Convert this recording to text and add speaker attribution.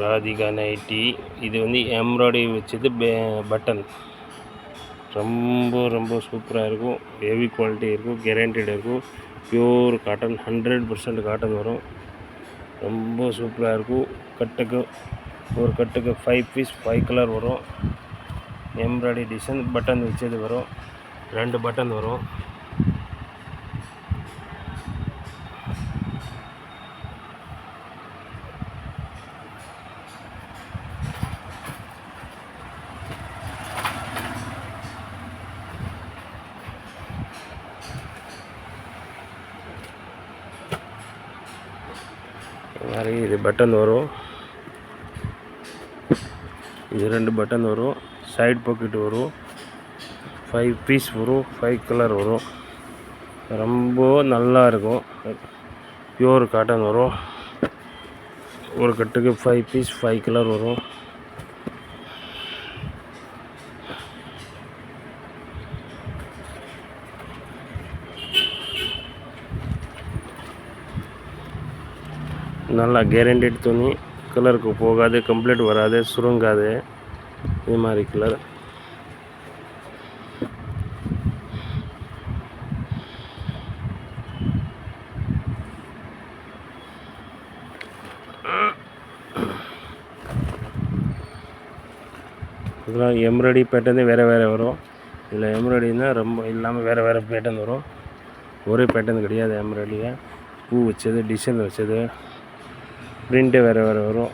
Speaker 1: Radhika nightie. இது வந்து embroidery வச்சது பட்டன். ரொம்ப ரொம்ப சூப்பராக இருக்கும். ஹெவி குவாலிட்டி இருக்கும், கேரண்டட் இருக்கும். பியூர் காட்டன், 100% காட்டன் வரும். ரொம்ப சூப்பராக இருக்கும். கட்டுக்கு ஒரு கட்டுக்கு 5 பீஸ் 5 கலர் வரும். எம்ப்ராய்டரி டிசைன் பட்டன் வச்சது வரும். 2 பட்டன் வரும். மாதிரி இது பட்டன் வரும். இது 2 பட்டன் வரும். சைடு பாக்கெட் வரும். 5 பீஸ் வரும். 5 கலர் வரும். ரொம்ப நல்லா இருக்கும். பியூர் காட்டன் வரும். ஒரு கட்டுக்கு 5 பீஸ் 5 கலர் வரும். நல்லா கேரண்டட் துணி. கலருக்கு போகாது, கம்ப்ளீட் வராது, சுருங்காது. இது மாதிரி கலர். இதெல்லாம் எம்ப்ராய்டரி பேட்டர்னு வேறு வேறு வரும். இதில் எம்ப்ராய்டரினா ரொம்ப இல்லாமல் வேறு வேறு பேட்டர்ன் வரும். ஒரே பேட்டர்ன் கிடையாது. எம்ப்ராய்டரியை பூ வச்சது, டிசைன் வச்சது, பிரிண்ட்டு வேறு வேறு வரும்.